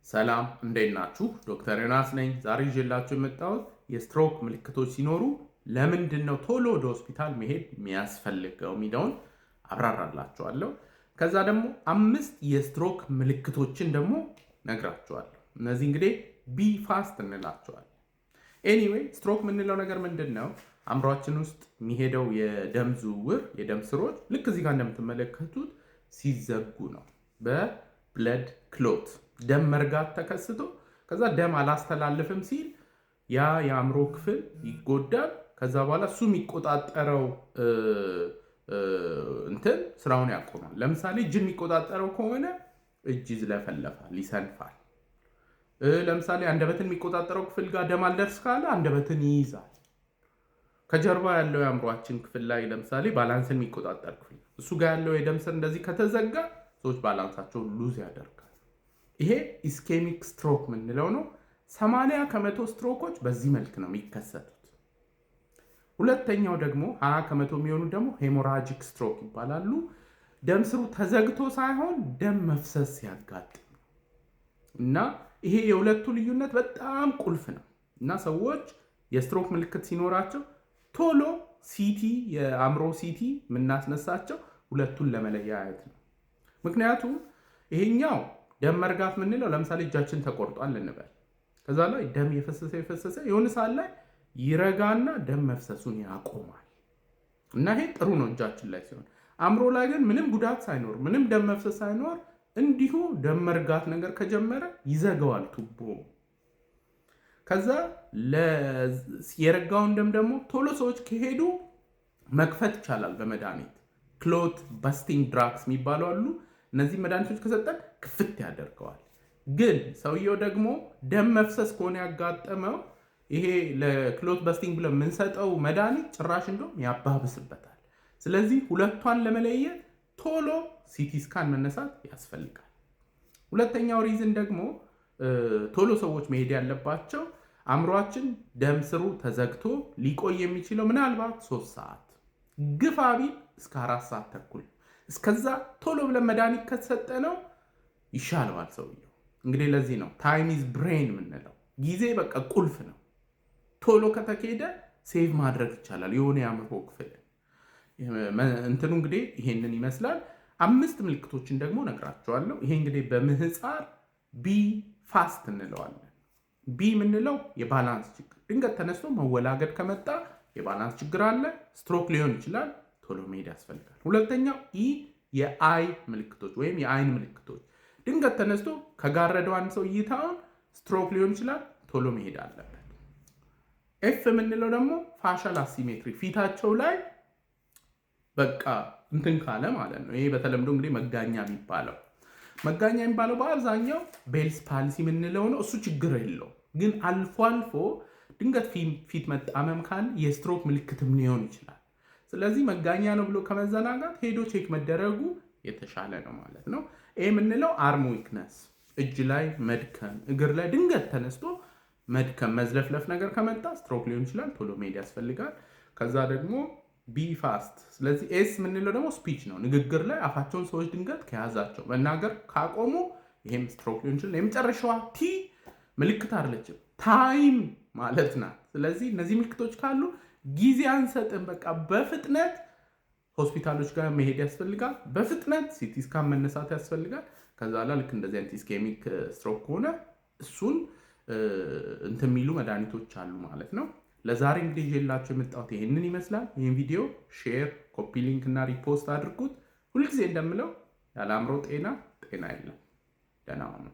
ሰላም እንዴት ናችሁ? ዶክተር ዮናስ ነኝ። ዛሬ ይዤላችሁ የመጣሁት የስትሮክ ምልክቶች ሲኖሩ ለምንድን ነው ቶሎ ወደ ሆስፒታል መሄድ የሚያስፈልገው የሚለውን አብራራላችኋለሁ። ከዛ ደግሞ 5 የስትሮክ ምልክቶችን ደግሞ ነግራችኋለሁ። እነዚህ እንግዲህ ቢ ፋስት እንላቸዋለን። ኤኒዌይ ስትሮክ የምንለው ነገር ምንድን ነው? አእምሯችን ውስጥ የሚሄደው የደም ዝውውር የደም ስሮች ልክ እዚህ ጋር እንደምትመለከቱት ሲዘጉ ነው። በብለድ ክሎት ደም መርጋት ተከስቶ ከዛ ደም አላስተላልፍም ሲል ያ የአእምሮ ክፍል ይጎዳል። ከዛ በኋላ እሱ የሚቆጣጠረው እንትን ስራውን ያቆማል። ለምሳሌ እጅ የሚቆጣጠረው ከሆነ እጅ ይዝለፈለፋል፣ ይሰንፋል። ለምሳሌ አንደበትን የሚቆጣጠረው ክፍል ጋር ደም አልደርስ ካለ አንደበትን ይይዛል። ከጀርባ ያለው የአእምሯችን ክፍል ላይ ለምሳሌ ባላንስን የሚቆጣጠር ክፍል እሱ ጋር ያለው የደም ስር እንደዚህ ከተዘጋ ሰዎች ባላንሳቸውን ሉዝ ያደርጋል። ይሄ ኢስኬሚክ ስትሮክ የምንለው ነው። 80% ስትሮኮች በዚህ መልክ ነው የሚከሰቱት። ሁለተኛው ደግሞ 20% የሚሆኑ ደግሞ ሄሞራጂክ ስትሮክ ይባላሉ። ደም ስሩ ተዘግቶ ሳይሆን ደም መፍሰስ ሲያጋጥም እና ይሄ የሁለቱ ልዩነት በጣም ቁልፍ ነው እና ሰዎች የስትሮክ ምልክት ሲኖራቸው ቶሎ ሲቲ የአእምሮ ሲቲ የምናስነሳቸው ሁለቱን ለመለያየት ነው። ምክንያቱም ይሄኛው ደም መርጋት የምንለው ለምሳሌ እጃችን ተቆርጧል እንበል። ከዛ ላይ ደም የፈሰሰ የሆነ ሰዓት ላይ ይረጋና ደም መፍሰሱን ያቆማል እና ይሄ ጥሩ ነው እጃችን ላይ ሲሆን፣ አእምሮ ላይ ግን ምንም ጉዳት ሳይኖር ምንም ደም መፍሰስ ሳይኖር እንዲሁ ደም መርጋት ነገር ከጀመረ ይዘጋዋል ቱቦ። ከዛ የረጋውን ደም ደግሞ ቶሎ ሰዎች ከሄዱ መክፈት ይቻላል በመድኃኒት ክሎት ባስቲንግ ድራግስ የሚባሉ አሉ። እነዚህ መድኃኒቶች ከሰጠን ክፍት ያደርገዋል። ግን ሰውየው ደግሞ ደም መፍሰስ ከሆነ ያጋጠመው ይሄ ለክሎት ባስቲንግ ብለን የምንሰጠው መድኃኒት ጭራሽ እንደውም ያባብስበታል። ስለዚህ ሁለቷን ለመለየት ቶሎ ሲቲ ስካን መነሳት ያስፈልጋል። ሁለተኛው ሪዝን ደግሞ ቶሎ ሰዎች መሄድ ያለባቸው አእምሯችን ደም ስሩ ተዘግቶ ሊቆይ የሚችለው ምናልባት 3 ሰዓት ግፋ ቢል እስከ 4 ሰዓት ተኩል። እስከዛ ቶሎ ብለን መድኃኒት ከተሰጠነው ይሻለዋል ሰውየው። እንግዲህ ለዚህ ነው ታይም ኢዝ ብሬን የምንለው። ጊዜ በቃ ቁልፍ ነው። ቶሎ ከተኬደ ሴቭ ማድረግ ይቻላል የሆነ የአእምሮ ክፍል። እንትኑ እንግዲህ ይሄንን ይመስላል። 5 ምልክቶችን ደግሞ ነግራቸዋለሁ። ይሄ እንግዲህ በምህፃር ቢ ፋስት እንለዋለን። ቢ የምንለው የባላንስ ችግር፣ ድንገት ተነስቶ መወላገድ ከመጣ የባላንስ ችግር አለ፣ ስትሮክ ሊሆን ይችላል፣ ቶሎ መሄድ ያስፈልጋል። ሁለተኛው ኢ የአይ ምልክቶች ወይም የአይን ምልክቶች፣ ድንገት ተነስቶ ከጋረደው አንድ ሰው እይታውን ስትሮክ ሊሆን ይችላል፣ ቶሎ መሄድ አለበት። ኤፍ የምንለው ደግሞ ፋሻል አሲሜትሪ፣ ፊታቸው ላይ በቃ እንትን ካለ ማለት ነው። ይሄ በተለምዶ እንግዲህ መጋኛ የሚባለው በአብዛኛው ቤልስ ፓልሲ የምንለው ነው። እሱ ችግር የለው፣ ግን አልፎ አልፎ ድንገት ፊት መጣመም ካለ የስትሮክ ምልክትም ሊሆን ይችላል። ስለዚህ መጋኛ ነው ብሎ ከመዘናጋት ሄዶ ቼክ መደረጉ የተሻለ ነው ማለት ነው። ይህ የምንለው አርም ዊክነስ፣ እጅ ላይ መድከም፣ እግር ላይ ድንገት ተነስቶ መድከም፣ መዝለፍለፍ ነገር ከመጣ ስትሮክ ሊሆን ይችላል፣ ቶሎ መሄድ ያስፈልጋል። ከዛ ደግሞ ቢ ፋስት። ስለዚህ ኤስ የምንለው ደግሞ ስፒች ነው። ንግግር ላይ አፋቸውን ሰዎች ድንገት ከያዛቸው መናገር ካቆሙ ይሄም ስትሮክ ሊሆን ይችላል። የመጨረሻዋ ቲ ምልክት አይደለችም፣ ታይም ማለት ናት። ስለዚህ እነዚህ ምልክቶች ካሉ ጊዜ አንሰጥም፣ በቃ በፍጥነት ሆስፒታሎች ጋር መሄድ ያስፈልጋል። በፍጥነት ሲቲ ስካን መነሳት ያስፈልጋል። ከዛ ላ ልክ እንደዚህ አይነት ኢስኬሚክ ስትሮክ ከሆነ እሱን እንትን የሚሉ መድኃኒቶች አሉ ማለት ነው። ለዛሬ እንግዲህ ይዤላችሁ የመጣሁት ይህንን ይመስላል። ይህን ቪዲዮ ሼር፣ ኮፒ ሊንክ እና ሪፖስት አድርጉት። ሁልጊዜ እንደምለው ያለ አእምሮ ጤና የለም። ደህና ሁኑ።